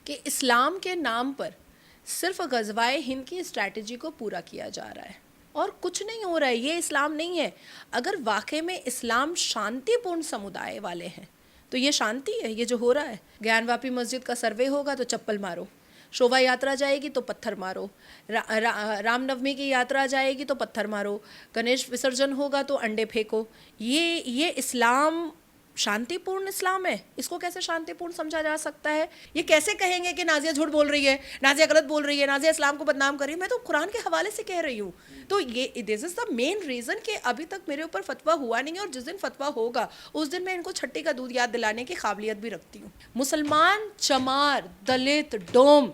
कि इस्लाम के नाम पर सिर्फ ग़ज़वाए हिंद की स्ट्रैटेजी को पूरा किया जा रहा है और कुछ नहीं हो रहा है। ये इस्लाम नहीं है। अगर वाकई में इस्लाम शांतिपूर्ण समुदाय वाले हैं तो ये शांति है। ये जो हो रहा है, ज्ञानवापी मस्जिद का सर्वे होगा तो चप्पल मारो, शोभा यात्रा जाएगी तो पत्थर मारो, रामनवमी की यात्रा जाएगी तो पत्थर मारो, गणेश विसर्जन होगा तो अंडे फेंको। ये इस्लाम शांतिपूर्ण इस्लाम है? इसको कैसे शांतिपूर्ण समझा जा सकता है? ये कैसे कहेंगे कि नाजिया झूठ बोल रही है, नाजिया गलत बोल रही है, नाजिया इस्लाम को बदनाम कर रही है? मैं तो कुरान के हवाले से कह रही हूँ। तो ये this is the main reason कि अभी तक मेरे ऊपर फतवा हुआ नहीं है, और जिस दिन फतवा होगा उस दिन मैं इनको छट्टी का दूध याद दिलाने की काबिलियत भी रखती हूँ। मुसलमान, चमार, दलित, डोम,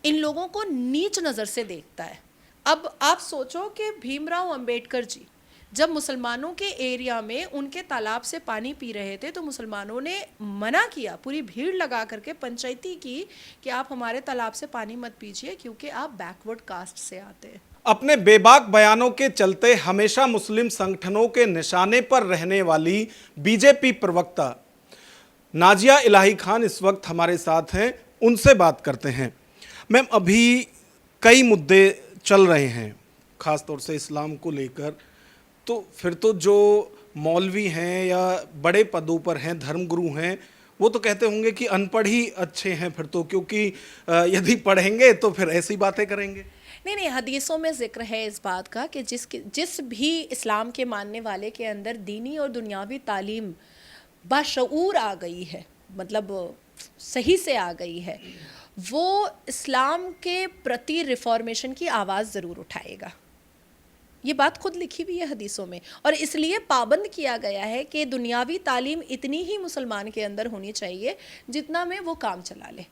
इन लोगों को नीच नज़र से देखता है। अब आप सोचो कि भीमराव अंबेडकर जी जब मुसलमानों के एरिया में उनके तालाब से पानी पी रहे थे तो मुसलमानों ने मना किया, पूरी भीड़ लगा करके पंचायती की कि आप हमारे तालाब से पानी मत पीजिए क्योंकि आप बैकवर्ड कास्ट से आते हैं। अपने बेबाक बयानों के चलते हमेशा मुस्लिम संगठनों के निशाने पर रहने वाली बीजेपी प्रवक्ता नाजिया इलाही खान इस वक्त हमारे साथ हैं, उनसे बात करते हैं। मैम, अभी कई मुद्दे चल रहे हैं ख़ास तौर से इस्लाम को लेकर, तो फिर तो जो मौलवी हैं या बड़े पदों पर हैं, धर्मगुरु हैं, वो तो कहते होंगे कि अनपढ़ ही अच्छे हैं फिर तो, क्योंकि यदि पढ़ेंगे तो फिर ऐसी बातें करेंगे। नहीं, हदीसों में जिक्र है इस बात का कि जिस भी इस्लाम के मानने वाले के अंदर दीनी और दुनियावी तालीम बाशऊर आ गई है, मतलब सही से आ गई है, वो इस्लाम के प्रति रिफॉर्मेशन की आवाज़ ज़रूर उठाएगा। ये बात खुद लिखी हुई है हदीसों में, और इसलिए पाबंद किया गया है कि दुनियावी तालीम इतनी ही मुसलमान के अंदर होनी चाहिए जितना में वो काम चला ले।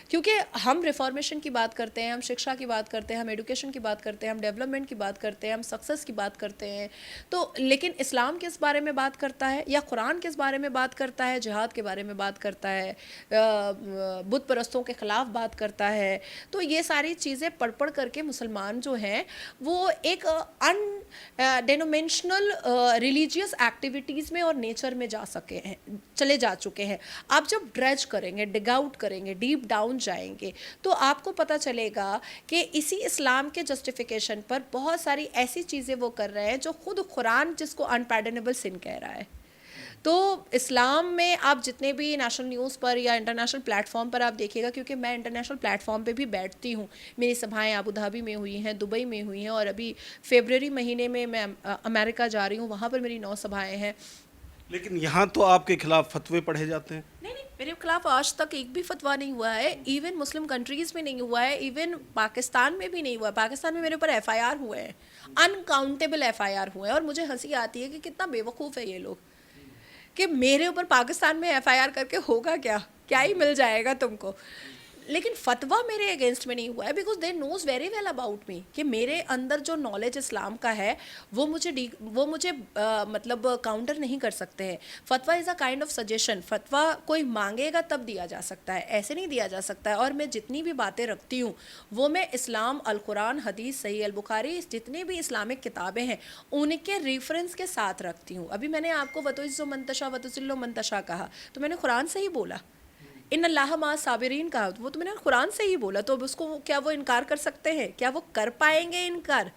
क्योंकि हम रिफॉर्मेशन की बात करते हैं, हम शिक्षा की बात करते हैं, हम एजुकेशन की बात करते हैं, हम डेवलपमेंट की बात करते हैं, हम सक्सेस की बात करते हैं, तो लेकिन इस्लाम किस बारे में बात करता है या कुरान किस बारे में बात करता है? जिहाद के बारे में बात करता है, बुत परस्तों के ख़िलाफ़ बात करता है। तो ये सारी चीज़ें पढ़ पढ़ करके मुसलमान जो हैं वो एक डेनोमेंशनल रिलीजियस एक्टिविटीज़ में और नेचर में चले जा चुके हैं। आप जब ड्रेज करेंगे, डिग आउट करेंगे, डीप डाउन जाएंगे, तो आपको पता चलेगा कि इसी इस्लाम के जस्टिफिकेशन पर बहुत सारी ऐसी चीज़ें वो कर रहे हैं जो खुद कुरान जिसको अनपैर्डनेबल सिन कह रहा है। तो इस्लाम में आप जितने भी नेशनल न्यूज़ पर या इंटरनेशनल प्लेटफॉर्म पर आप देखिएगा, क्योंकि मैं इंटरनेशनल प्लेटफॉर्म पे भी बैठती हूँ, मेरी सभाएं अबू धाबी में हुई हैं, दुबई में हुई हैं, और अभी फरवरी महीने में मैं अमेरिका जा रही हूँ, वहाँ पर मेरी 9 सभाएँ हैं। लेकिन यहाँ तो आपके खिलाफ फतवे पढ़े जाते हैं। नहीं, मेरे खिलाफ आज तक एक भी फतवा नहीं हुआ है। इवन मुस्लिम कंट्रीज़ में नहीं हुआ है, इवन पाकिस्तान में भी नहीं हुआ है। पाकिस्तान में मेरे ऊपर FIR हुए हैं, अनकाउंटेबल FIR हुए हैं, और मुझे हंसी आती है कि कितना बेवकूफ़ है ये लोग कि मेरे ऊपर पाकिस्तान में FIR करके होगा क्या ही मिल जाएगा तुमको। लेकिन फतवा मेरे अगेंस्ट में नहीं हुआ है, because they knows very well about me कि मेरे अंदर जो नॉलेज इस्लाम का है वो मुझे मतलब काउंटर नहीं कर सकते हैं। फतवा is a kind of suggestion. फतवा कोई मांगेगा तब दिया जा सकता है, ऐसे नहीं दिया जा सकता है। और मैं जितनी भी बातें रखती हूँ वो मैं इस्लाम, अल कुरान, हदीस, सही अल बुखारी, जितनी भी इस्लामिक किताबें हैं उनके रेफरेंस के साथ रखती हूँ। अभी मैंने आपको वतुइज़्ज़ु मंतशा वतुज़िल्लु मंतशा कहा तो मैंने कुरान से ही बोला, इन अल्लाह मा साबिरीन कहा वो तो मैंने कुरान से ही बोला। तो अब उसको क्या वो इनकार कर सकते हैं? क्या वो कर पाएंगे इनकार?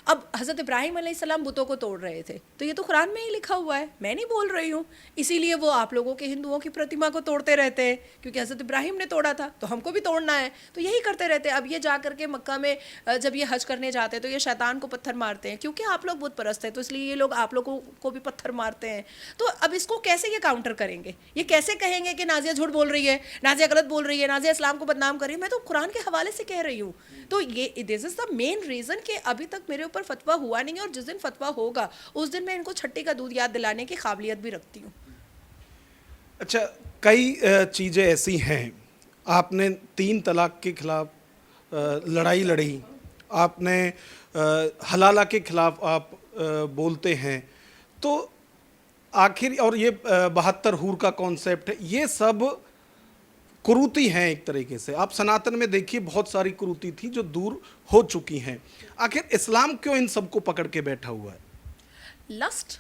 अब हज़रत इब्राहीम अलैहिस्सलाम बुतों को तोड़ रहे थे तो ये तो कुरान में ही लिखा हुआ है, मैं नहीं बोल रही हूँ। इसीलिए वो आप लोगों के हिंदुओं की प्रतिमा को तोड़ते रहते हैं क्योंकि हज़रत इब्राहीम ने तोड़ा था तो हमको भी तोड़ना है, तो यही करते रहते हैं। अब ये जा करके मक्का में जब ये हज करने जाते हैं तो ये शैतान को पत्थर मारते हैं क्योंकि आप लोग बुत परस्त हैं, तो इसलिए ये लोग आप लोगों को भी पत्थर मारते हैं। तो अब इसको कैसे ये काउंटर करेंगे? ये कैसे कहेंगे कि नाजिया झूठ बोल रही है, नाजिया गलत बोल रही है, नाजिया इस्लाम को बदनाम कर रही है? मैं तो कुरान के हवाले से कह रही हूँ। तो ये this is the main reason कि अभी तक मेरे ऊपर फतवा हुआ नहीं है, और जिस दिन फतवा होगा उस दिन मैं इनको छट्टी का दूध याद दिलाने की काबिलियत भी रखती हूँ। अच्छा, कई चीज़ें ऐसी हैं, आपने 3 तलाक के खिलाफ लड़ाई लड़ी, आपने हलाला के खिलाफ आप बोलते हैं, तो आखिर और ये 72 हूर का कॉन्सेप्ट है, ये सब कुरीति हैं एक तरीके से। आप सनातन में देखिए बहुत सारी कुरीति थी जो दूर हो चुकी हैं। आखिर इस्लाम क्यों इन सबको पकड़ के बैठा हुआ है? लस्ट।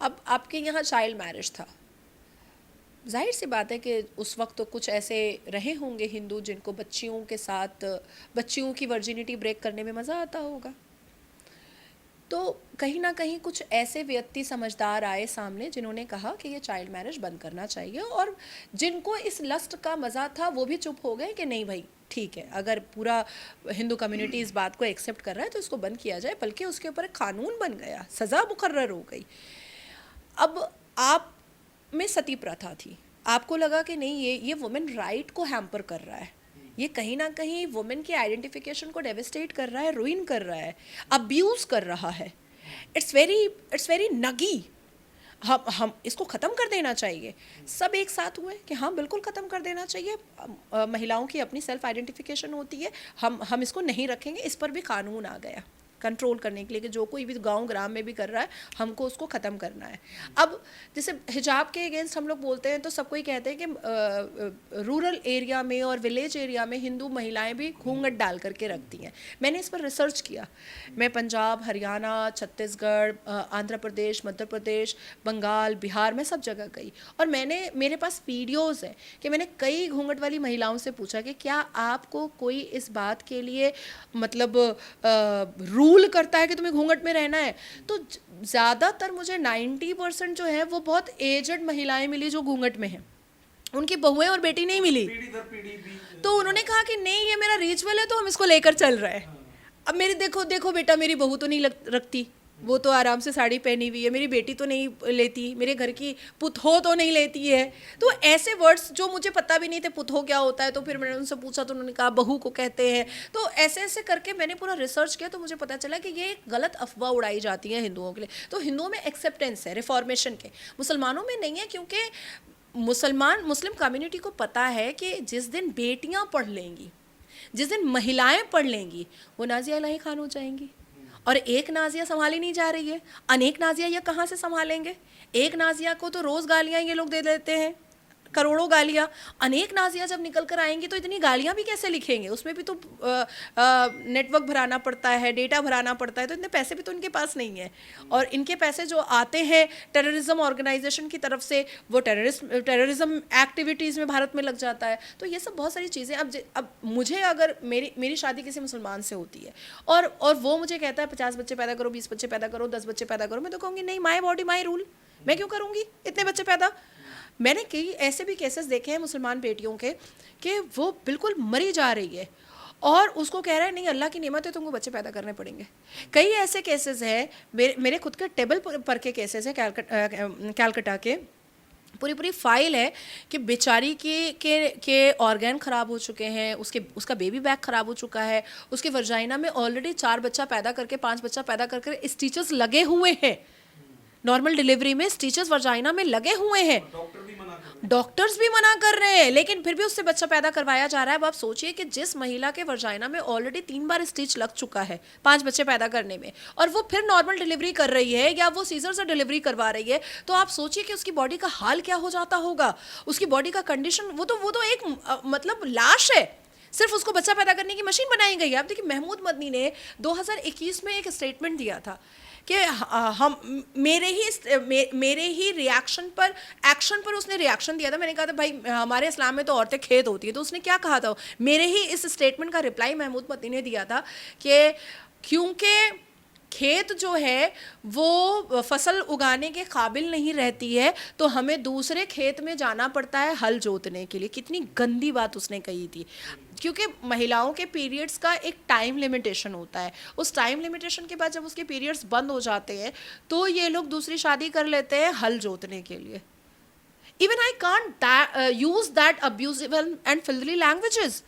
अब आपके यहाँ चाइल्ड मैरिज था, जाहिर सी बात है कि उस वक्त तो कुछ ऐसे रहे होंगे हिंदू जिनको बच्चियों के साथ बच्चियों की वर्जिनिटी ब्रेक करने में मज़ा आता होगा। तो कहीं ना कहीं कुछ ऐसे व्यक्ति समझदार आए सामने जिन्होंने कहा कि ये चाइल्ड मैरिज बंद करना चाहिए, और जिनको इस लस्ट का मज़ा था वो भी चुप हो गए कि नहीं भाई ठीक है, अगर पूरा हिंदू कम्युनिटी इस बात को एक्सेप्ट कर रहा है तो इसको बंद किया जाए, बल्कि उसके ऊपर एक कानून बन गया, सज़ा मुकर्रर हो गई। अब आप में सती प्रथा थी, आपको लगा कि नहीं ये वुमेन राइट को हैम्पर कर रहा है, ये कहीं ना कहीं वुमेन की आइडेंटिफिकेशन को डेविस्टेट कर रहा है, रुइन कर रहा है, अब्यूज कर रहा है। इट्स वेरी नगी। हम इसको ख़त्म कर देना चाहिए। सब एक साथ हुए कि हाँ बिल्कुल ख़त्म कर देना चाहिए। महिलाओं की अपनी सेल्फ आइडेंटिफिकेशन होती है, हम इसको नहीं रखेंगे। इस पर भी कानून आ गया कंट्रोल करने के लिए कि जो कोई भी गांव ग्राम में भी कर रहा है हमको उसको ख़त्म करना है। अब जैसे हिजाब के अगेंस्ट हम लोग बोलते हैं तो सबको ही कहते हैं कि रूरल एरिया में और विलेज एरिया में हिंदू महिलाएं भी घूंघट डाल करके रखती हैं। मैंने इस पर रिसर्च किया। मैं पंजाब, हरियाणा, छत्तीसगढ़, आंध्र प्रदेश, मध्य प्रदेश, बंगाल, बिहार में सब जगह गई, और मेरे पास वीडियोज़ हैं कि मैंने कई घूंघट वाली महिलाओं से पूछा कि क्या आपको कोई इस बात के लिए मतलब रूल करता है कि तुम्हें घूंघट में रहना है? तो ज़्यादातर मुझे 90% जो है वो बहुत एजड महिलाएं मिली जो घूंघट में हैं, उनकी बहुएं और बेटी नहीं मिली। तो उन्होंने कहा कि नहीं ये मेरा रिचुअल है तो हम इसको लेकर चल रहे हैं। अब मेरी देखो बेटा, मेरी बहू तो नहीं रखती, वो तो आराम से साड़ी पहनी हुई है, मेरी बेटी तो नहीं लेती, मेरे घर की पुतहो तो नहीं लेती है। तो ऐसे वर्ड्स जो मुझे पता भी नहीं थे पुतहो क्या होता है, तो फिर मैंने उनसे पूछा तो उन्होंने कहा बहू को कहते हैं। तो ऐसे ऐसे करके मैंने पूरा रिसर्च किया तो मुझे पता चला कि ये एक गलत अफवाह उड़ाई जाती है हिंदुओं के लिए। तो हिंदुओं में एक्सेप्टेंस है रिफॉर्मेशन के, मुसलमानों में नहीं है, क्योंकि मुस्लिम कम्युनिटी को पता है कि जिस दिन बेटियां पढ़ लेंगी, जिस दिन महिलाएं पढ़ लेंगी, वो नाजिया इलाही खान हो जाएंगी। और एक नाजिया संभाली नहीं जा रही है, अनेक नाजिया ये कहाँ से संभालेंगे? एक नाजिया को तो रोज़ गालियाँ ये लोग दे देते हैं, करोड़ों गालियाँ। अनेक नाजिया जब निकल कर आएंगी तो इतनी गालियाँ भी कैसे लिखेंगे? उसमें भी तो नेटवर्क भराना पड़ता है, डेटा भराना पड़ता है, तो इतने पैसे भी तो इनके पास नहीं है। और इनके पैसे जो आते हैं टेररिज्म ऑर्गेनाइजेशन की तरफ से, वो टेररिज्म एक्टिविटीज़ में भारत में लग जाता है। तो ये सब बहुत सारी चीज़ें। अब मुझे अगर मेरी शादी किसी मुसलमान से होती है और वो मुझे कहता है 50 बच्चे पैदा करो, 20 बच्चे पैदा करो, 10 बच्चे पैदा करो, मैं तो कहूँगी नहीं, माई बॉडी माई रूल, मैं क्यों करूँगी इतने बच्चे पैदा? मैंने कई ऐसे भी केसेस देखे हैं मुसलमान बेटियों के कि वो बिल्कुल मरी जा रही है और उसको कह रहा है नहीं अल्लाह की नेमत है, तुमको बच्चे पैदा करने पड़ेंगे। कई ऐसे केसेस हैं, मेरे खुद के टेबल पर के केसेस हैं कैलकटा के। पूरी फाइल है कि बेचारी के ऑर्गन ख़राब हो चुके हैं, उसका बेबी बैक ख़राब हो चुका है, उसके वर्जाइना में ऑलरेडी 4 बच्चा पैदा करके 5 बच्चा पैदा करके स्टिचेस लगे हुए हैं। नॉर्मल डिलीवरी में स्टिचेस वर्जाइना में लगे हुए हैं, डॉक्टर्स भी मना कर रहे हैं, लेकिन फिर भी उससे बच्चा पैदा करवाया जा रहा है। अब आप सोचिए कि जिस महिला के वर्जाइना में ऑलरेडी 3 बार स्टिच लग चुका है 5 बच्चे पैदा करने में, और वो फिर नॉर्मल डिलीवरी कर रही है या वो सीजर से डिलीवरी करवा रही है, तो आप सोचिए कि उसकी बॉडी का हाल क्या हो जाता होगा, उसकी बॉडी का कंडीशन। वो तो एक मतलब लाश है, सिर्फ उसको बच्चा पैदा करने की मशीन बनाई गई है। आप देखिए महमूद मदनी ने 2021 में एक स्टेटमेंट दिया था कि हम मेरे ही रिएक्शन पर एक्शन पर उसने रिएक्शन दिया था। मैंने कहा था भाई हमारे इस्लाम में तो औरतें खेत होती है, तो उसने क्या कहा था, मेरे ही इस स्टेटमेंट का रिप्लाई महमूद मदनी ने दिया था कि क्योंकि खेत जो है वो फसल उगाने के काबिल नहीं रहती है तो हमें दूसरे खेत में जाना पड़ता है हल जोतने के लिए। कितनी गंदी बात उसने कही थी, क्योंकि महिलाओं के पीरियड्स का एक टाइम लिमिटेशन होता है। उस टाइम लिमिटेशन के बाद जब उसके पीरियड्स बंद हो जाते हैं तो ये लोग दूसरी शादी कर लेते हैं हल जोतने के लिए। Even I can't use that abusive and filthy languages.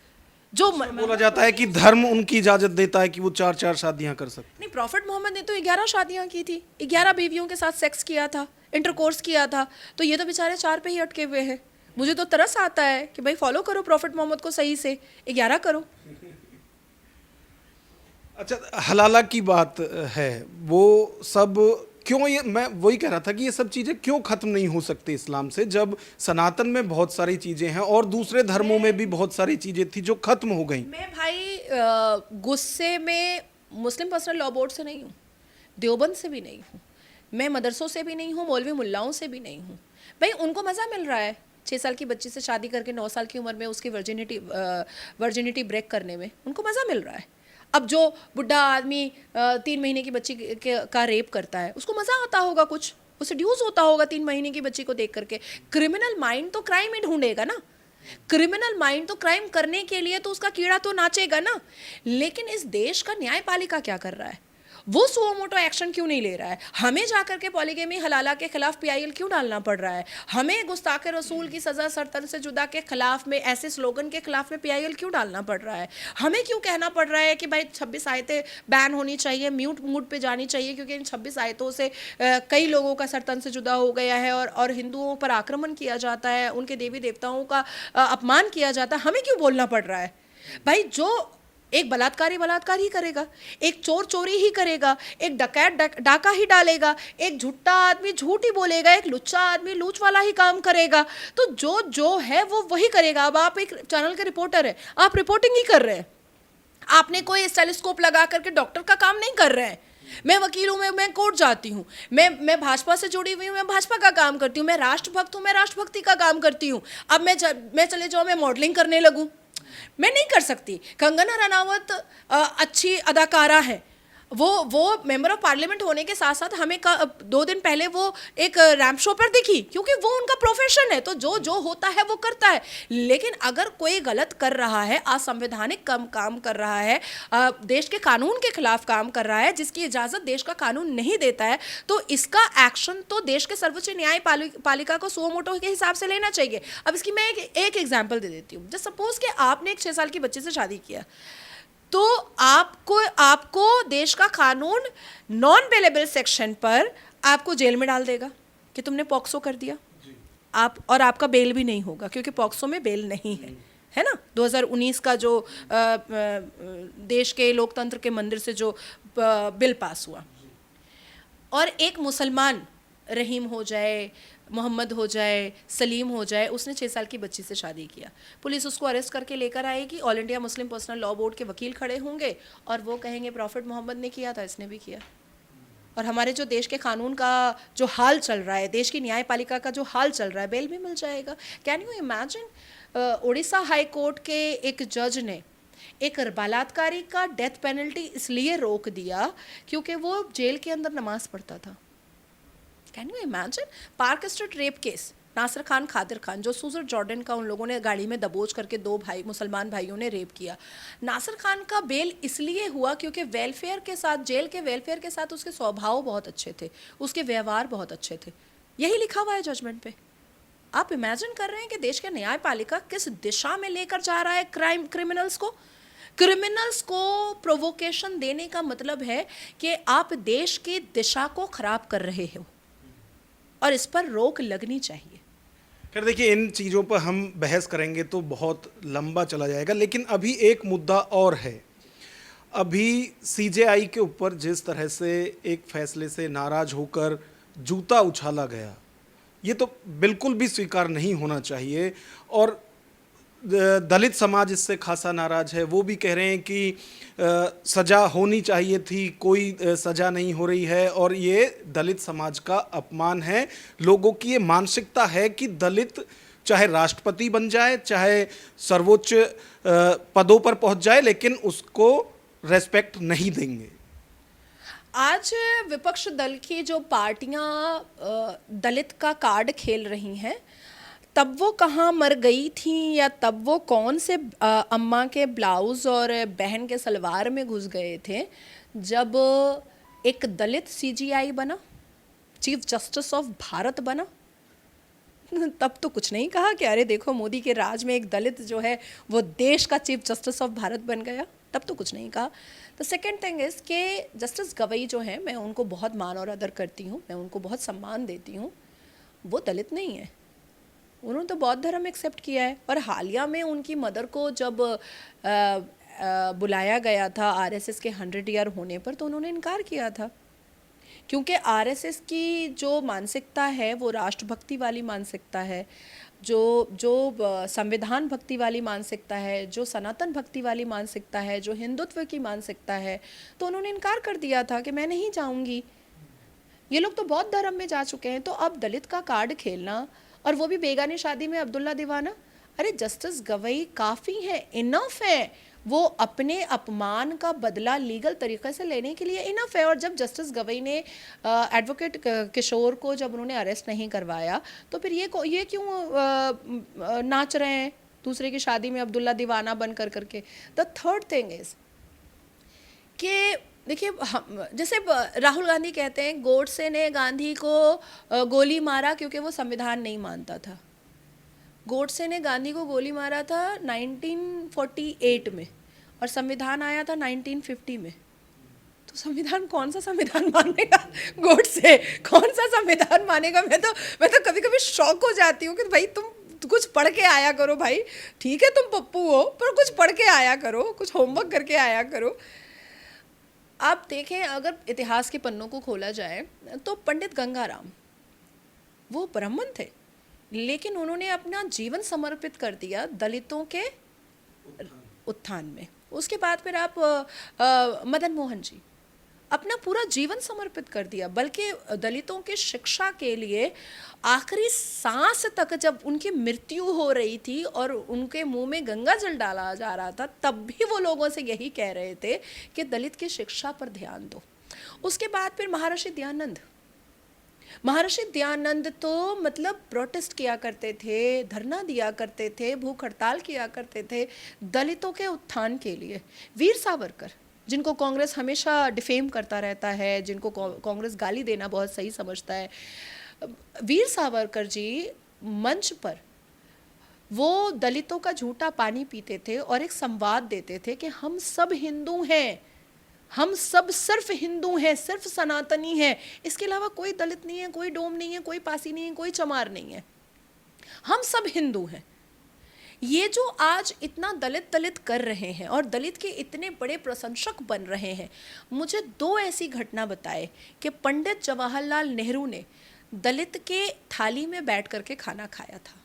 जो बोला जाता है कि धर्म उनकी इजाजत देता है कि वो 4 शादियां कर सकते। नहीं, प्रॉफिट मोहम्मद ने तो 11 शादियां की थी, 11 बीवियों के साथ सेक्स किया था, इंटरकोर्स किया था, तो ये तो बेचारे 4 पे ही अटके हुए हैं। मुझे तो तरस आता है कि भाई फॉलो करो प्रॉफिट मोहम्मद को सही से, 11 करो। अच्छा, हलाला की बात है, वो सब क्यों, ये मैं वही कह रहा था कि ये सब चीज़ें क्यों ख़त्म नहीं हो सकती इस्लाम से, जब सनातन में बहुत सारी चीज़ें हैं और दूसरे धर्मों में भी बहुत सारी चीज़ें थी जो ख़त्म हो गई। मैं भाई गुस्से में मुस्लिम पर्सनल लॉ बोर्ड से नहीं हूँ, देवबंद से भी नहीं हूँ, मैं मदरसों से भी नहीं हूँ, मौलवी मुल्लाओं से भी नहीं हूँ। भाई उनको मज़ा मिल रहा है, 6 साल की बच्ची से शादी करके 9 साल की उम्र में उसकी वर्जिनिटी ब्रेक करने में उनको मज़ा मिल रहा है। अब जो बुढ़ा आदमी 3 महीने की बच्ची का रेप करता है उसको मज़ा आता होगा, कुछ उसे ड्यूज होता होगा 3 महीने की बच्ची को देख करके। क्रिमिनल माइंड तो क्राइम ही ढूंढेगा ना, क्रिमिनल माइंड तो क्राइम करने के लिए तो उसका कीड़ा तो नाचेगा ना। लेकिन इस देश का न्यायपालिका क्या कर रहा है? वो सुओ मोटो एक्शन क्यों नहीं ले रहा है? हमें जाकर के पॉलीगेमी हलाला के खिलाफ पीआईएल क्यों डालना पड़ रहा है? हमें गुस्ताखे रसूल की सजा सरतन से जुदा के खिलाफ में, ऐसे स्लोगन के खिलाफ में पीआईएल क्यों डालना पड़ रहा है? हमें क्यों कहना पड़ रहा है कि भाई 26 आयतें बैन होनी चाहिए, म्यूट मूड पे जानी चाहिए, क्योंकि इन 26 आयतों से कई लोगों का सरतन से जुदा हो गया है और हिंदुओं पर आक्रमण किया जाता है, उनके देवी देवताओं का अपमान किया जाता है। हमें क्यों बोलना पड़ रहा है? भाई जो एक बलात्कारी बलात्कार ही करेगा, एक चोर चोरी ही करेगा, एक डकैत डाका ही डालेगा, एक झूठा आदमी झूठ ही बोलेगा, एक लुच्चा आदमी लूच वाला ही काम करेगा। तो जो जो है वो वही करेगा। अब आप एक चैनल के रिपोर्टर हैं, आप रिपोर्टिंग ही कर रहे हैं, आपने कोई टेलीस्कोप लगा करके डॉक्टर का काम नहीं कर रहे हैं। मैं वकील हूँ, मैं कोर्ट जाती हूँ, मैं भाजपा से जुड़ी हुई हूँ, मैं भाजपा का काम करती हूँ, मैं राष्ट्रभक्त हूँ, मैं राष्ट्रभक्ति का काम करती हूँ। अब मैं चले जाऊँ, मैं मॉडलिंग करने लगूँ, मैं नहीं कर सकती। कंगना रनावत अच्छी अदाकारा है, वो मेंबर ऑफ पार्लियामेंट होने के साथ साथ हमें 2 दिन पहले वो एक रैंप शो पर दिखी, क्योंकि वो उनका प्रोफेशन है, तो जो जो होता है वो करता है। लेकिन अगर कोई गलत कर रहा है, असंवैधानिक काम कर रहा है, देश के कानून के खिलाफ काम कर रहा है, जिसकी इजाज़त देश का कानून नहीं देता है, तो इसका एक्शन तो देश के सर्वोच्च न्यायपालिका को सुओ मोटो के हिसाब से लेना चाहिए। अब इसकी मैं एक एग्जाम्पल दे देती हूँ। जस्ट सपोज कि आपने एक 6 साल की बच्ची से शादी किया, तो आपको देश का कानून नॉन बेलेबल सेक्शन पर आपको जेल में डाल देगा कि तुमने पॉक्सो कर दिया। और आपका बेल भी नहीं होगा, क्योंकि पॉक्सो में बेल नहीं है ना। 2019 का जो देश के लोकतंत्र के मंदिर से जो बिल पास हुआ, और एक मुसलमान, रहीम हो जाए, मोहम्मद हो जाए, सलीम हो जाए, उसने 6 साल की बच्ची से शादी किया, पुलिस उसको अरेस्ट करके लेकर आएगी, all India Muslim personal law board के वकील खड़े होंगे और वो कहेंगे प्रॉफिट मोहम्मद ने किया था, इसने भी किया। और हमारे जो देश के कानून का जो हाल चल रहा है, देश की न्यायपालिका का जो हाल चल रहा है, बेल भी मिल जाएगा। Can you imagine, Orissa high court के एक जज ने एक बलात्कारी का डेथ पेनल्टी इसलिए रोक दिया क्योंकि वो जेल के अंदर नमाज पढ़ता था। Can you imagine? Park Street rape case, Nasir Khan Khadir Khan, जो सूजर जॉर्डन का उन लोगों ने गाड़ी में दबोच करके 2 मुसलमान भाइयों ने रेप किया। नासिर खान का बेल इसलिए हुआ क्योंकि वेलफेयर के साथ, जेल के वेलफेयर के साथ उसके स्वभाव बहुत अच्छे थे, उसके व्यवहार बहुत अच्छे थे। यही लिखा हुआ है जजमेंट पे। आप इमेजिन कर रहे हैं कि देश के न्यायपालिका किस दिशा में लेकर जा रहा है क्रिमिनल्स को प्रोवोकेशन देने का मतलब है कि आप देश की दिशा को खराब कर रहे हो और इस पर रोक लगनी चाहिए। खैर देखिए, इन चीज़ों पर हम बहस करेंगे तो बहुत लंबा चला जाएगा, लेकिन अभी एक मुद्दा और है। अभी सीजेआई के ऊपर जिस तरह से एक फैसले से नाराज होकर जूता उछाला गया, ये तो बिल्कुल भी स्वीकार नहीं होना चाहिए। और दलित समाज इससे खासा नाराज है। वो भी कह रहे हैं कि सज़ा होनी चाहिए थी, कोई सज़ा नहीं हो रही है, और ये दलित समाज का अपमान है। लोगों की ये मानसिकता है कि दलित चाहे राष्ट्रपति बन जाए, चाहे सर्वोच्च पदों पर पहुंच जाए, लेकिन उसको रेस्पेक्ट नहीं देंगे। आज विपक्ष दल की जो पार्टियां दलित का कार्ड खेल रही हैं, तब वो कहाँ मर गई थी, या तब वो कौन से अम्मा के ब्लाउज़ और बहन के सलवार में घुस गए थे जब एक दलित सीजीआई बना, चीफ जस्टिस ऑफ भारत बना। तब तो कुछ नहीं कहा कि अरे देखो मोदी के राज में एक दलित जो है वो देश का चीफ जस्टिस ऑफ भारत बन गया। तब तो कुछ नहीं कहा। द सेकेंड थिंग इज़ कि जस्टिस गवई जो हैं, मैं उनको बहुत मान और अदर करती हूँ, मैं उनको बहुत सम्मान देती हूँ। वो दलित नहीं है, उन्होंने तो बौद्ध धर्म एक्सेप्ट किया है। और हालिया में उनकी मदर को जब बुलाया गया था आरएसएस के 100 ईयर होने पर, तो उन्होंने इनकार किया था, क्योंकि आरएसएस की जो मानसिकता है वो राष्ट्रभक्ति वाली मानसिकता है, जो संविधान भक्ति वाली मानसिकता है, जो सनातन भक्ति वाली मानसिकता है, जो हिंदुत्व की मानसिकता है। तो उन्होंने इनकार कर दिया था कि मैं नहीं जाऊंगी। ये लोग तो बौद्ध धर्म में जा चुके हैं। तो अब दलित का कार्ड खेलना और वो भी बेगानी शादी में अब्दुल्ला दीवाना। अरे जस्टिस गवई काफ़ी है, इनफ है, वो अपने अपमान का बदला लीगल तरीके से लेने के लिए इनफ है। और जब जस्टिस गवई ने एडवोकेट किशोर को जब उन्होंने अरेस्ट नहीं करवाया, तो फिर ये क्यों नाच रहे हैं दूसरे की शादी में अब्दुल्ला दीवाना बन करके। द थर्ड थिंग इज कि देखिए, हम जैसे राहुल गांधी कहते हैं गोडसे ने गांधी को गोली मारा क्योंकि वो संविधान नहीं मानता था। गोडसे ने गांधी को गोली मारा था 1948 में और संविधान आया था 1950 में। तो संविधान, कौन सा संविधान मानेगा गोडसे, कौन सा संविधान मानेगा? मैं तो कभी कभी शॉक हो जाती हूँ कि भाई तुम कुछ पढ़ के आया करो भाई। ठीक है तुम पप्पू हो, पर कुछ पढ़ के आया करो, कुछ होमवर्क करके आया करो। आप देखें, अगर इतिहास के पन्नों को खोला जाए तो पंडित गंगाराम वो ब्राह्मण थे, लेकिन उन्होंने अपना जीवन समर्पित कर दिया दलितों के उत्थान में। उसके बाद फिर आप मदन मोहन जी, अपना पूरा जीवन समर्पित कर दिया, बल्कि दलितों की शिक्षा के लिए आखिरी सांस तक, जब उनकी मृत्यु हो रही थी और उनके मुंह में गंगा जल डाला जा रहा था, तब भी वो लोगों से यही कह रहे थे कि दलित की शिक्षा पर ध्यान दो। उसके बाद फिर महर्षि दयानंद तो मतलब प्रोटेस्ट किया करते थे, धरना दिया करते थे, भूख हड़ताल किया करते थे दलितों के उत्थान के लिए। वीर सावरकर, जिनको कांग्रेस हमेशा डिफेम करता रहता है, जिनको कांग्रेस गाली देना बहुत सही समझता है, वीर सावरकर जी मंच पर वो दलितों का झूठा पानी पीते थे और एक संवाद देते थे कि हम सब हिंदू हैं, हम सब सिर्फ हिंदू हैं, सिर्फ सनातनी हैं, इसके अलावा कोई दलित नहीं है, कोई डोम नहीं है, कोई पासी नहीं है, कोई चमार नहीं है, हम सब हिंदू हैं। ये जो आज इतना दलित कर रहे हैं और दलित के इतने बड़े प्रशंसक बन रहे हैं, मुझे दो ऐसी घटना बताए कि पंडित जवाहरलाल नेहरू ने दलित के थाली में बैठ करके खाना खाया था,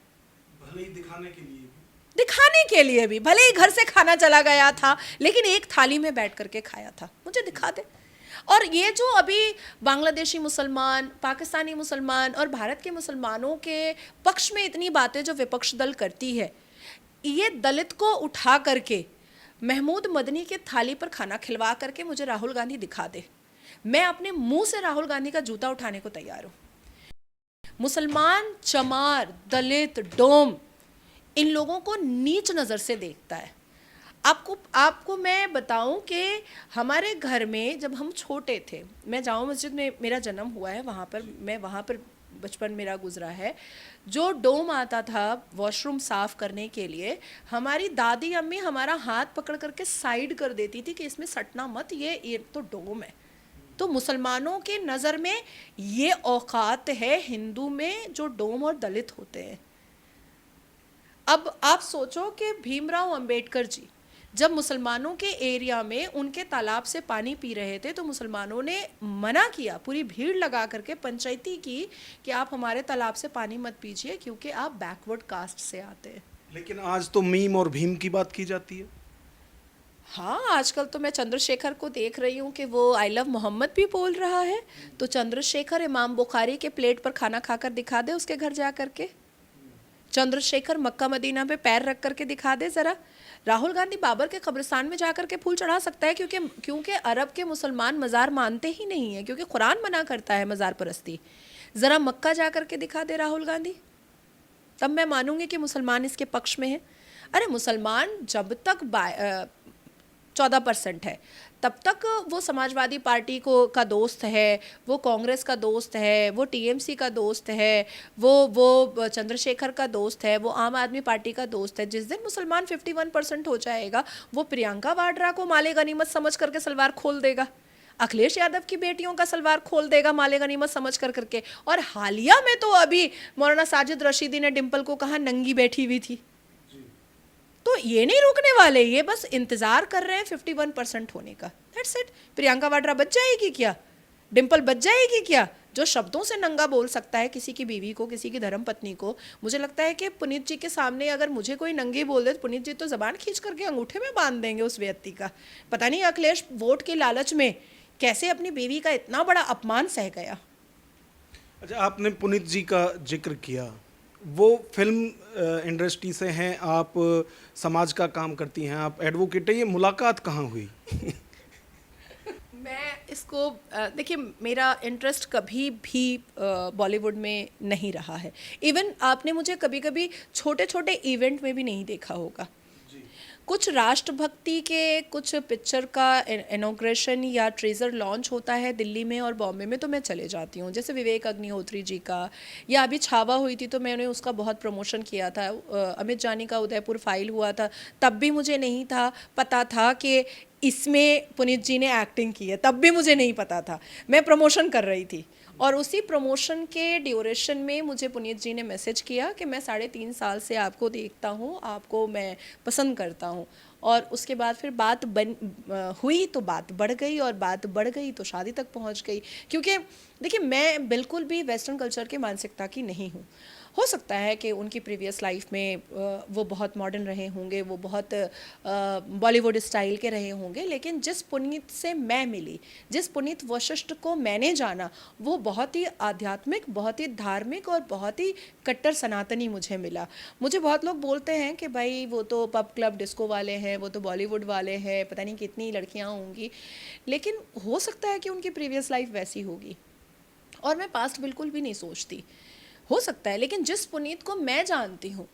भले ही दिखाने के लिए भी, भले ही घर से खाना चला गया था, लेकिन एक थाली में बैठ करके खाया था। मुझे दिखा दे। और ये जो अभी बांग्लादेशी मुसलमान, पाकिस्तानी मुसलमान और भारत के मुसलमानों के पक्ष में इतनी बातें जो विपक्ष दल करती है, ये दलित को उठा करके महमूद मदनी के थाली पर खाना खिलवा करके मुझे राहुल गांधी दिखा दे, मैं अपने मुंह से राहुल गांधी का जूता उठाने को तैयार हूँ। मुसलमान, चमार, दलित, डोम, इन लोगों को नीच नज़र से देखता है। आपको मैं बताऊं कि हमारे घर में जब हम छोटे थे, मैं जामा मस्जिद में मेरा जन्म हुआ है, वहाँ पर बचपन मेरा गुजरा है। जो डोम आता था वॉशरूम साफ़ करने के लिए, हमारी दादी अम्मी हमारा हाथ पकड़ करके साइड कर देती थी कि इसमें सटना मत, ये तो डोम है। तो मुसलमानों की नज़र में ये औकात है हिंदू में जो डोम और दलित होते हैं। अब आप सोचो कि भीमराव अंबेडकर जी जब मुसलमानों के एरिया में उनके तालाब से पानी पी रहे थे, तो मुसलमानों ने मना किया, पूरी भीड़ लगा करके पंचायती की कि आप हमारे तालाब से पानी मत पीजिए क्योंकि आप बैकवर्ड कास्ट से आते हैं। लेकिन आज तो मीम और भीम की बात की जाती है। हाँ, आजकल तो मैं चंद्रशेखर को देख रही हूँ कि वो आई लव मोहम्मद भी बोल रहा है। तो चंद्रशेखर इमाम बुखारी के प्लेट पर खाना खाकर दिखा दे उसके घर जा करके। चंद्रशेखर मक्का मदीना पे पैर रख करके दिखा दे ज़रा। राहुल गांधी बाबर के कब्रिस्तान में जा करके फूल चढ़ा सकता है, क्योंकि अरब के मुसलमान मज़ार मानते ही नहीं है, क्योंकि कुरान मना करता है मज़ार परस्ती। ज़रा मक्का जा करके दिखा दे राहुल गांधी, तब मैं मानूंगी कि मुसलमान इसके पक्ष में है। अरे मुसलमान जब तक 14% है तब तक वो समाजवादी पार्टी का दोस्त है, वो कांग्रेस का दोस्त है, वो टीएमसी का दोस्त है, वो चंद्रशेखर का दोस्त है, वो आम आदमी पार्टी का दोस्त है। जिस दिन मुसलमान 51% हो जाएगा, वो प्रियंका वाड्रा को माले गनीमत समझ करके सलवार खोल देगा, अखिलेश यादव की बेटियों का सलवार खोल देगा माले गनीमत समझ करके। और हालिया में तो अभी मौलाना साजिद रशीदी ने डिम्पल को कहा नंगी बैठी हुई थी। तो ये नहीं रुकने वाले, ये बस इंतज़ार कर रहे हैं 51% होने का। That's it. प्रियंका वाड्रा बच जाएगी क्या? डिम्पल बच जाएगी क्या? जो शब्दों से नंगा बोल सकता है किसी की बीवी को, किसी की धर्मपत्नी को, मुझे लगता है कि पुनीत जी के सामने अगर मुझे कोई नंगी बोल दे तो पुनीत जी तो ज़बान खींच करके अंगूठे में बांध देंगे उस व्यक्ति का। पता नहीं अखिलेश वोट के लालच में कैसे अपनी बीवी का इतना बड़ा अपमान सह गया। अच्छा, आपने पुनीत जी का जिक्र किया, वो फिल्म इंडस्ट्री से हैं, आप समाज का काम करती हैं, आप एडवोकेट है, ये मुलाकात कहाँ हुई? मैं इसको देखिए, मेरा इंटरेस्ट कभी भी बॉलीवुड में नहीं रहा है। इवन आपने मुझे कभी कभी छोटे छोटे इवेंट में भी नहीं देखा होगा। कुछ राष्ट्रभक्ति के कुछ पिक्चर का इनॉग्रेशन या ट्रेजर लॉन्च होता है दिल्ली में और बॉम्बे में, तो मैं चले जाती हूँ। जैसे विवेक अग्निहोत्री जी का, या अभी छावा हुई थी तो मैंने उसका बहुत प्रमोशन किया था। अमित जानी का उदयपुर फाइल हुआ था, तब भी मुझे नहीं था पता था कि इसमें पुनीत जी ने एक्टिंग की है, तब भी मुझे नहीं पता था, मैं प्रमोशन कर रही थी। और उसी प्रमोशन के ड्यूरेशन में मुझे पुनीत जी ने मैसेज किया कि मैं 3.5 साल से आपको देखता हूँ, आपको मैं पसंद करता हूँ। और उसके बाद फिर बात हुई तो बात बढ़ गई, और बात बढ़ गई तो शादी तक पहुँच गई। क्योंकि देखिए, मैं बिल्कुल भी वेस्टर्न कल्चर की मानसिकता की नहीं हूँ। हो सकता है कि उनकी प्रीवियस लाइफ में वो बहुत मॉडर्न रहे होंगे, वो बहुत बॉलीवुड स्टाइल के रहे होंगे, लेकिन जिस पुनीत से मैं मिली, जिस पुनीत वशिष्ठ को मैंने जाना, वो बहुत ही आध्यात्मिक, बहुत ही धार्मिक और बहुत ही कट्टर सनातनी मुझे मिला। मुझे बहुत लोग बोलते हैं कि भाई वो तो पब क्लब डिस्को वाले हैं, वो तो बॉलीवुड वाले हैं, पता नहीं कितनी लड़कियाँ होंगी, लेकिन हो सकता है कि उनकी प्रीवियस लाइफ वैसी होगी, और मैं पास्ट बिल्कुल भी नहीं सोचती। हो सकता है, लेकिन जिस पुनीत को मैं जानती हूँ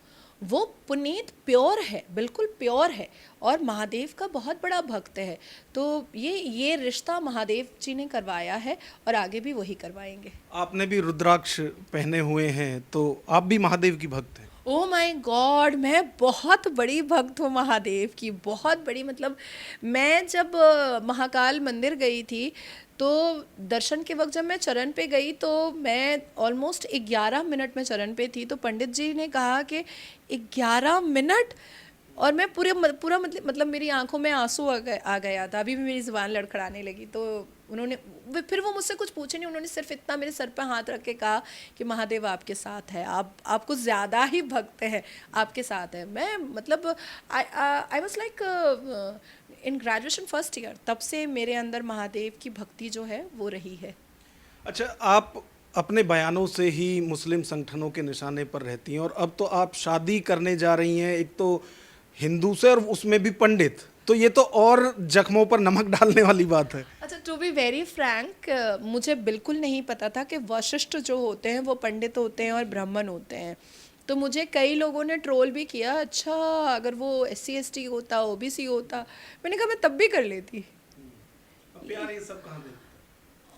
वो पुनीत प्योर है, बिल्कुल प्योर है, और महादेव का बहुत बड़ा भक्त है। तो ये रिश्ता महादेव जी ने करवाया है, और आगे भी वही करवाएंगे। आपने भी रुद्राक्ष पहने हुए हैं, तो आप भी महादेव की भक्त हैं? ओह माय गॉड, मैं बहुत बड़ी भक्त हूँ महादेव की, बहुत बड़ी। मतलब मैं जब महाकाल मंदिर गई थी, तो दर्शन के वक्त जब मैं चरण पे गई, तो मैं ऑलमोस्ट 11 मिनट में चरण पे थी। तो पंडित जी ने कहा कि 11 मिनट, और मैं पूरा मतलब मेरी आंखों में आंसू आ गया था, अभी भी मेरी ज़ुबान लड़खड़ाने लगी। तो उन्होंने फिर वो मुझसे कुछ पूछे नहीं, उन्होंने सिर्फ इतना मेरे सर पे हाथ रख के कहा कि महादेव आपके साथ है, आप कुछ ज़्यादा ही भक्त हैं, आपके साथ है। मैं मतलब I was like in graduation first year, तब से मेरे अंदर महादेव की भक्ति जो है वो रही है। अच्छा, आप अपने बयानों से ही मुस्लिम संगठनों के निशाने पर रहती हैं, और अब तो आप शादी करने जा रही हैं, एक तो हिंदू से और उसमें भी पंडित, तो ये तो और जख्मों पर नमक डालने वाली बात है। अच्छा, टू बी वेरी फ्रैंक, मुझे बिल्कुल नहीं पता था कि वशिष्ठ जो होते हैं वो पंडित होते हैं और ब्राह्मण होते हैं। तो मुझे कई लोगों ने ट्रोल भी किया, अच्छा अगर वो SC ST होता, OBC होता, मैंने कहा मैं तब भी कर लेती। प्यार ये सब कहाँ दे?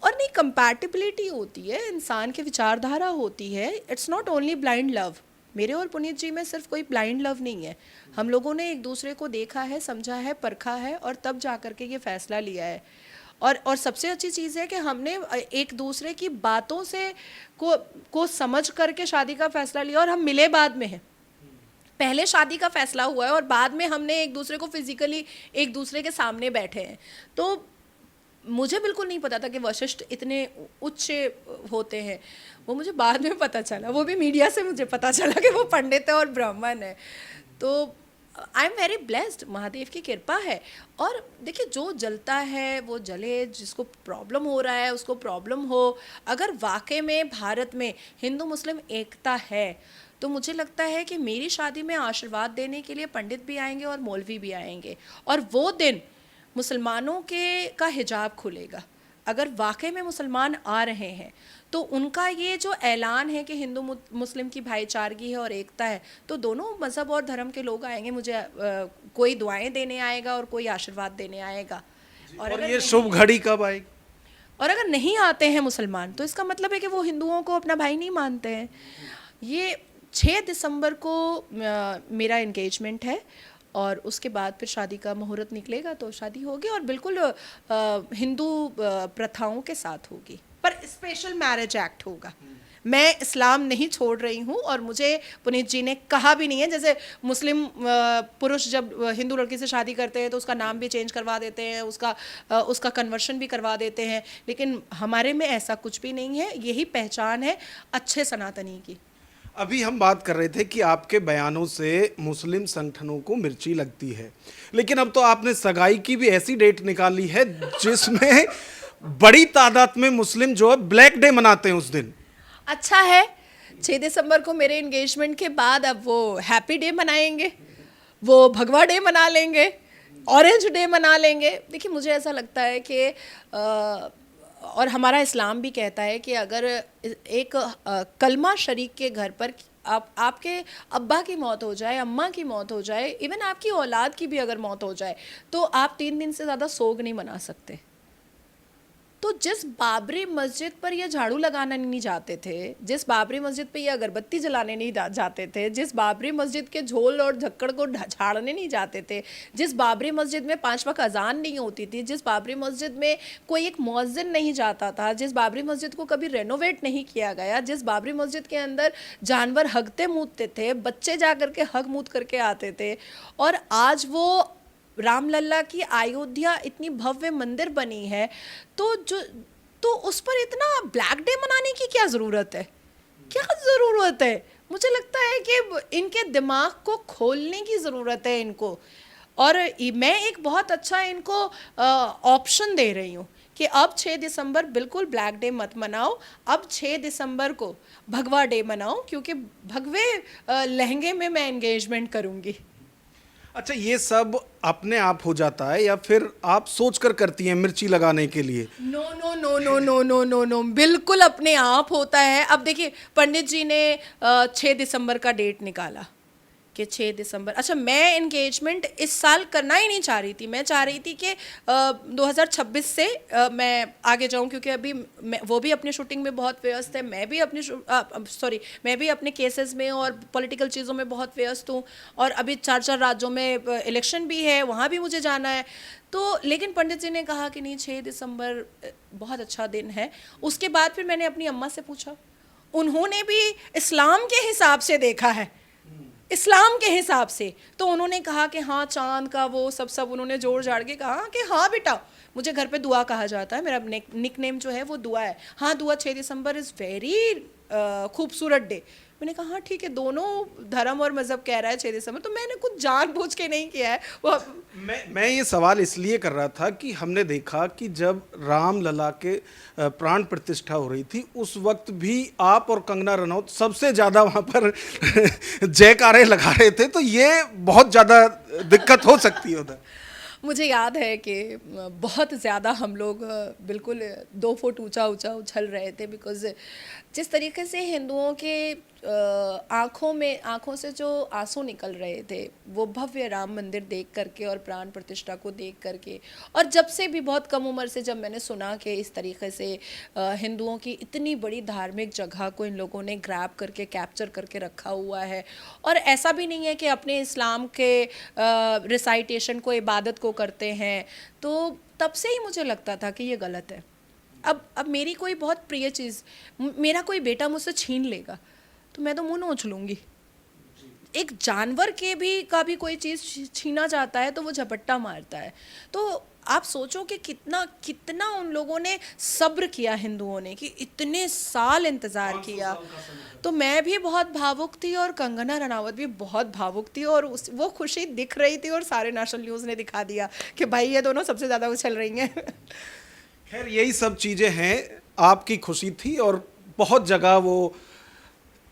और नहीं, कंपैटिबिलिटी होती है, इंसान की विचारधारा होती है, it's not only blind love. मेरे और पुनीत जी में सिर्फ कोई ब्लाइंड लव नहीं है, हम लोगों ने एक दूसरे को देखा है, समझा है, परखा है, और तब जा कर के ये फैसला लिया है। और सबसे अच्छी चीज़ है कि हमने एक दूसरे की बातों से को समझ करके शादी का फैसला लिया, और हम मिले बाद में हैं। पहले शादी का फैसला हुआ है और बाद में हमने एक दूसरे को फिजिकली एक दूसरे के सामने बैठे हैं। तो मुझे बिल्कुल नहीं पता था कि वशिष्ठ इतने उच्च होते हैं, वो मुझे बाद में पता चला, वो भी मीडिया से मुझे पता चला कि वो पंडित है और ब्राह्मण है। तो I am very blessed, Mahadev की कृपा है। और देखिए, जो जलता है वो जले, जिसको प्रॉब्लम हो रहा है उसको प्रॉब्लम हो। अगर वाकई में भारत में हिंदू मुस्लिम एकता है, तो मुझे लगता है कि मेरी शादी में आशीर्वाद देने के लिए पंडित भी आएंगे और मौलवी भी आएंगे, और वो दिन मुसलमानों के का हिजाब खुलेगा। अगर वाकई में मुसलमान आ रहे हैं, तो उनका ये जो ऐलान है कि हिंदू मुस्लिम की भाईचारगी है और एकता है, तो दोनों मज़हब और धर्म के लोग आएंगे। मुझे कोई दुआएं देने आएगा और कोई आशीर्वाद देने आएगा। और ये शुभ घड़ी कब आएगी? और अगर नहीं आते हैं मुसलमान, तो इसका मतलब है कि वो हिंदुओं को अपना भाई नहीं मानते हैं। ये 6 दिसंबर को मेरा एंगेजमेंट है, और उसके बाद फिर शादी का मुहूर्त निकलेगा, तो शादी होगी, और बिल्कुल हिंदू प्रथाओं के साथ होगी, पर स्पेशल मैरिज एक्ट होगा। मैं इस्लाम नहीं छोड़ रही हूँ, और मुझे पुनीत जी ने कहा भी नहीं है। जैसे मुस्लिम पुरुष जब हिंदू लड़की से शादी करते हैं तो उसका नाम भी चेंज करवा देते हैं, उसका कन्वर्शन भी करवा देते हैं, लेकिन हमारे में ऐसा कुछ भी नहीं है। यही पहचान है अच्छे सनातनी की। अभी हम बात कर रहे थे कि आपके बयानों से मुस्लिम संगठनों को मिर्ची लगती है, लेकिन अब तो आपने सगाई की भी ऐसी डेट निकाली है जिसमें बड़ी तादाद में मुस्लिम जो है ब्लैक डे मनाते हैं उस दिन। अच्छा है, 6 दिसंबर को मेरे एंगेजमेंट के बाद अब वो हैप्पी डे मनाएंगे, वो भगवा डे मना लेंगे, ऑरेंज डे मना लेंगे। देखिए मुझे ऐसा लगता है कि और हमारा इस्लाम भी कहता है कि अगर एक कलमा शरीक के घर पर आपके अब्बा की मौत हो जाए, अम्मा की मौत हो जाए, इवन आपकी औलाद की भी अगर मौत हो जाए, तो आप 3 दिन से ज़्यादा सोग नहीं मना सकते। तो जिस बाबरी मस्जिद पर ये झाड़ू लगाना नहीं जाते थे, जिस बाबरी मस्जिद पे ये अगरबत्ती जलाने नहीं जाते थे, जिस बाबरी मस्जिद के झोल और झक्कड़ को झाड़ने नहीं जाते थे, जिस बाबरी मस्जिद में 5 वक्त अजान नहीं होती थी, जिस बाबरी मस्जिद में कोई एक मुअज्जिन नहीं जाता था, जिस बाबरी मस्जिद को कभी रेनोवेट नहीं किया गया, जिस बाबरी मस्जिद के अंदर जानवर हगते मूतते थे, बच्चे जा कर के हग मूत करके आते थे, और आज वो रामलला की अयोध्या इतनी भव्य मंदिर बनी है, तो उस पर इतना ब्लैक डे मनाने की क्या ज़रूरत है? क्या ज़रूरत है? मुझे लगता है कि इनके दिमाग को खोलने की ज़रूरत है इनको। और मैं एक बहुत अच्छा इनको ऑप्शन दे रही हूँ कि अब 6 दिसंबर बिल्कुल ब्लैक डे मत मनाओ, अब 6 दिसंबर को भगवा डे मनाओ, क्योंकि भगवे लहंगे में मैं एंगेजमेंट करूँगी। अच्छा, ये सब अपने आप हो जाता है या फिर आप सोचकर करती हैं मिर्ची लगाने के लिए? No no no no no no no no, बिल्कुल अपने आप होता है। अब देखिए पंडित जी ने 6 दिसंबर का डेट निकाला कि 6 दिसंबर, अच्छा मैं एंगेजमेंट इस साल करना ही नहीं चाह रही थी। मैं चाह रही थी कि 2026 से मैं आगे जाऊं, क्योंकि अभी वो भी अपनी शूटिंग में बहुत व्यस्त है, मैं भी मैं भी अपने केसेस में और पॉलिटिकल चीज़ों में बहुत व्यस्त हूँ, और अभी 4 राज्यों में इलेक्शन भी है, वहाँ भी मुझे जाना है। तो लेकिन पंडित जी ने कहा कि नहीं, 6 दिसंबर बहुत अच्छा दिन है। उसके बाद फिर मैंने अपनी अम्मा से पूछा, उन्होंने भी इस्लाम के हिसाब से देखा है, इस्लाम के हिसाब से, तो उन्होंने कहा कि हाँ चांद का वो सब उन्होंने जोड़ जाड़ के कहा कि हाँ बेटा, मुझे घर पे दुआ कहा जाता है, मेरा निक नेम जो है वो दुआ है, हाँ दुआ 6 दिसंबर इज़ वेरी खूबसूरत डे। मैंने कहा हाँ ठीक है, दोनों धर्म और मज़हब कह रहा है 6 दिसंबर, तो मैंने कुछ जानबूझ के नहीं किया है वो। मैं ये सवाल इसलिए कर रहा था कि हमने देखा कि जब रामलला के प्राण प्रतिष्ठा हो रही थी, उस वक्त भी आप और कंगना रनौत सबसे ज़्यादा वहाँ पर जयकारे लगा रहे थे, तो ये बहुत ज़्यादा दिक्कत हो सकती है उधर। मुझे याद है कि बहुत ज़्यादा हम लोग बिल्कुल 2 फुट ऊंचा उछल रहे थे, बिकॉज़ जिस तरीके से हिंदुओं के आँखों से जो आंसू निकल रहे थे वो भव्य राम मंदिर देख करके और प्राण प्रतिष्ठा को देख करके, और जब से भी बहुत कम उम्र से जब मैंने सुना कि इस तरीके से हिंदुओं की इतनी बड़ी धार्मिक जगह को इन लोगों ने ग्रैब करके कैप्चर करके रखा हुआ है, और ऐसा भी नहीं है कि अपने इस्लाम के रिसाइटेशन को, इबादत को करते हैं, तो तब से ही मुझे लगता था कि ये गलत है। अब मेरी कोई बहुत प्रिय चीज़ मेरा कोई बेटा मुझसे छीन लेगा तो मैं तो मुंह नोच लूँगी। एक जानवर के का भी कोई चीज़ छीना जाता है तो वो झपट्टा मारता है। तो आप सोचो कि कितना उन लोगों ने सब्र किया, हिंदुओं ने, कि इतने साल इंतज़ार किया। तो मैं भी बहुत भावुक थी और कंगना रनावत भी बहुत भावुक थी, और वो खुशी दिख रही थी, और सारे नेशनल न्यूज़ ने दिखा दिया कि भाई ये दोनों सबसे ज़्यादा उछल रही हैं। खैर यही सब चीज़ें हैं, आपकी खुशी थी और बहुत जगह वो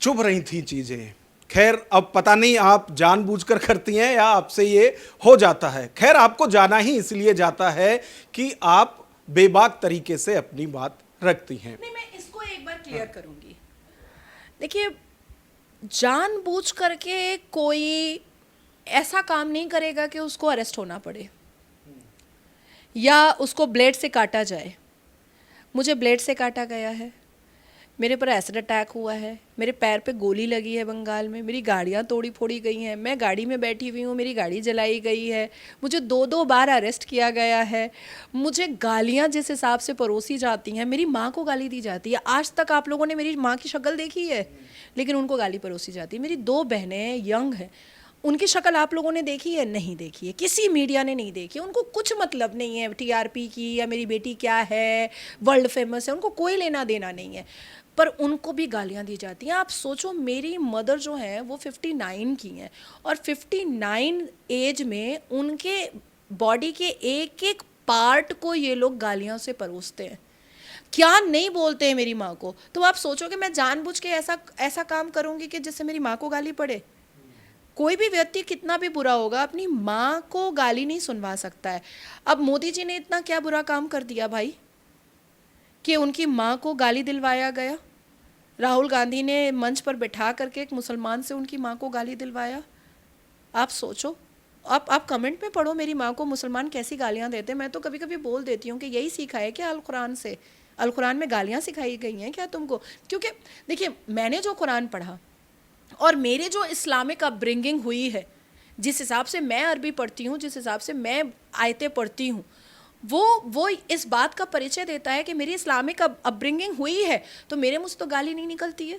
चुभ रही थी चीज़ें। खैर अब पता नहीं आप जानबूझकर करती हैं या आपसे ये हो जाता है। खैर आपको जाना ही इसलिए जाता है कि आप बेबाक तरीके से अपनी बात रखती हैं। नहीं, मैं इसको एक बार क्लियर करूंगी। देखिए, जानबूझ करके कोई ऐसा काम नहीं करेगा कि उसको अरेस्ट होना पड़े या उसको ब्लेड से काटा जाए। मुझे ब्लेड से काटा गया है, मेरे पर एसिड अटैक हुआ है, मेरे पैर पे गोली लगी है बंगाल में, मेरी गाड़ियाँ तोड़ी फोड़ी गई हैं, मैं गाड़ी में बैठी हुई हूँ, मेरी गाड़ी जलाई गई है, मुझे 2 बार अरेस्ट किया गया है, मुझे गालियाँ जिस हिसाब से परोसी जाती हैं, मेरी माँ को गाली दी जाती है। आज तक आप लोगों ने मेरी माँ की शक्ल देखी है, लेकिन उनको गाली परोसी जाती है। मेरी 2 बहनें यंग हैं, उनकी शक्ल आप लोगों ने देखी है? नहीं देखी है, किसी मीडिया ने नहीं देखी है। उनको कुछ मतलब नहीं है टीआरपी की या मेरी बेटी क्या है, वर्ल्ड फेमस है, उनको कोई लेना देना नहीं है, पर उनको भी गालियाँ दी जाती हैं। आप सोचो, मेरी मदर जो है वो 59 की हैं, और 59 एज में उनके बॉडी के एक एक पार्ट को ये लोग गालियों से परोसते हैं। क्या नहीं बोलते हैं मेरी माँ को। तो आप सोचो कि मैं जानबूझ के ऐसा ऐसा काम करूँगी कि जिससे मेरी माँ को गाली पड़े। कोई भी व्यक्ति कितना भी बुरा होगा अपनी माँ को गाली नहीं सुनवा सकता है। अब मोदी जी ने इतना क्या बुरा काम कर दिया भाई कि उनकी माँ को गाली दिलवाया गया। राहुल गांधी ने मंच पर बैठा करके एक मुसलमान से उनकी माँ को गाली दिलवाया। आप सोचो, आप कमेंट में पढ़ो मेरी माँ को मुसलमान कैसी गालियाँ देते हैं। मैं तो कभी कभी बोल देती हूँ कि यही सीखा है क्या अल कुरान से? अल कुरान में गालियाँ सिखाई गई हैं क्या तुमको? क्योंकि देखिए, मैंने जो कुरान पढ़ा और मेरे जो इस्लामिक अपब्रिंगिंग हुई है, जिस हिसाब से मैं अरबी पढ़ती हूँ, जिस हिसाब से मैं आयतें पढ़ती हूँ, वो इस बात का परिचय देता है कि मेरी इस्लामिक अपब्रिंगिंग हुई है तो मेरे मुँह से तो गाली नहीं निकलती है।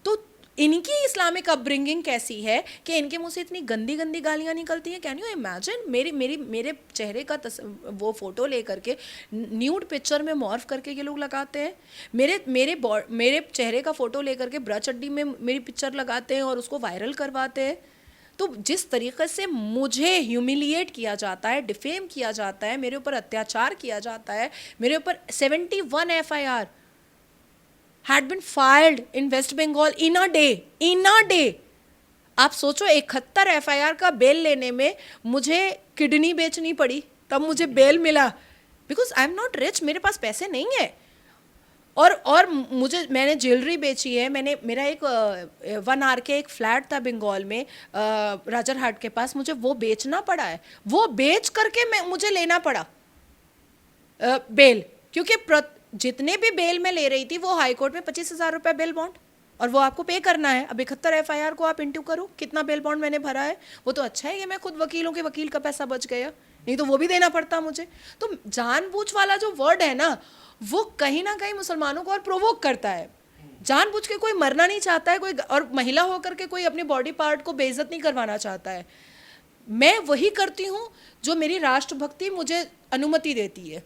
तो इनकी इस्लामिक अपब्रिंगिंग कैसी है कि इनके मुंह से इतनी गंदी गंदी गालियाँ निकलती हैं? Can you imagine? मेरे चेहरे का वो फोटो लेकर के न्यूड पिक्चर में मॉर्फ करके ये लोग लगाते हैं। मेरे चेहरे का फोटो लेकर के ब्रा चड्डी में मेरी पिक्चर लगाते हैं और उसको वायरल करवाते हैं। तो जिस तरीके से मुझे ह्यूमिलिएट किया जाता है, डिफेम किया जाता है, मेरे ऊपर अत्याचार किया जाता है, मेरे ऊपर 71 FIR had been filed in West Bengal in a day। आप सोचो 71 FIR का बेल लेने में मुझे किडनी बेचनी पड़ी तब मुझे बेल मिला, because I am not rich, मेरे पास पैसे नहीं है। और मैंने ज्वेलरी बेची है, मेरा एक 1 आर के एक फ्लैट था बंगाल में राजरहाट के पास, मुझे वो बेचना पड़ा है। वो बेच करके मुझे लेना पड़ा बेल, क्योंकि जितने भी बेल मैं ले रही थी वो हाई कोर्ट में 25,000 रुपये बेल बॉन्ड, और वो आपको पे करना है। अब 71 FIR को आप इंटू करो कितना बेल बॉन्ड मैंने भरा है। वो तो अच्छा है कि मैं खुद वकीलों के वकील का पैसा बच गया, नहीं तो वो भी देना पड़ता मुझे। तो जानबूझ वाला जो वर्ड है ना, वो कहीं ना कहीं मुसलमानों को और प्रोवोक करता है। जानबूझ के कोई मरना नहीं चाहता है कोई, और महिला होकर के कोई अपने बॉडी पार्ट को बेइज्जत नहीं करवाना चाहता है। मैं वही करती हूँ जो मेरी राष्ट्रभक्ति मुझे अनुमति देती है,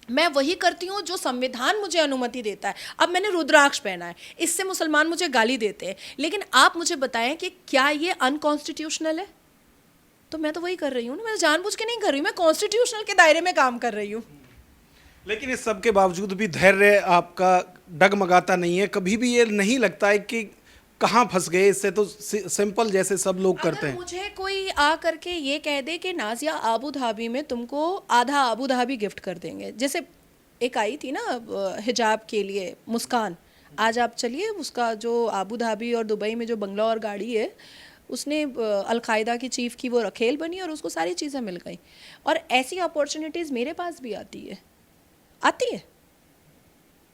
मैं वही करती हूँ जो संविधान मुझे अनुमति देता है। अब मैंने रुद्राक्ष पहना है, इससे मुसलमान मुझे गाली देते हैं, लेकिन आप मुझे बताएं कि क्या ये अनकॉन्स्टिट्यूशनल है? तो मैं तो वही कर रही हूँ ना, मैं जानबूझ के नहीं कर रही हूँ, मैं कॉन्स्टिट्यूशनल के दायरे में काम कर रही हूँ। लेकिन इस सब के बावजूद भी धैर्य आपका डगमगाता नहीं है? कभी भी ये नहीं लगता है कि कहाँ फंस गए? इससे तो सिंपल जैसे सब लोग करते हैं। मुझे कोई आ करके ये कह दे कि नाजिया आबू धाबी में तुमको आधा आबू धाबी गिफ्ट कर देंगे, जैसे एक आई थी ना हिजाब के लिए मुस्कान, आज आप चलिए उसका जो आबू धाबी और दुबई में जो बंगला और गाड़ी है, उसने अलकायदा की चीफ की वो रखेल बनी और उसको सारी चीज़ें मिल गई। और ऐसी अपॉर्चुनिटीज़ मेरे पास भी आती है,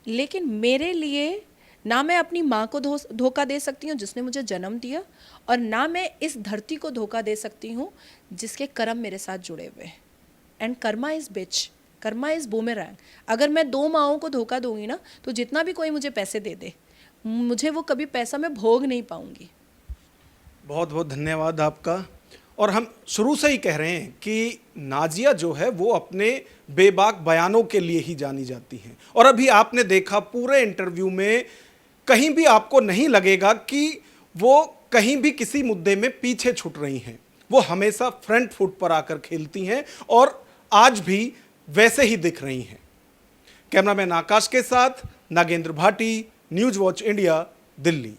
लेकिन मेरे लिए ना मैं अपनी माँ को धोखा दे सकती हूँ जिसने मुझे जन्म दिया, और ना मैं इस धरती को धोखा दे सकती हूँ जिसके कर्म मेरे साथ जुड़े हुए हैं। And karma is bitch, karma is boomerang. अगर मैं 2 माँओं को धोखा दूंगी ना, तो जितना भी कोई मुझे पैसे दे दे, मुझे वो कभी पैसा मैं भोग नहीं पाऊंगी। बहुत बहुत धन्यवाद आपका। और हम शुरू से ही कह रहे हैं कि नाजिया जो है वो अपने बेबाक बयानों के लिए ही जानी जाती हैं, और अभी आपने देखा पूरे इंटरव्यू में कहीं भी आपको नहीं लगेगा कि वो कहीं भी किसी मुद्दे में पीछे छूट रही हैं। वो हमेशा फ्रंट फुट पर आकर खेलती हैं और आज भी वैसे ही दिख रही हैं। कैमरामैन आकाश के साथ Nagendra Bhati, news watch India, Delhi.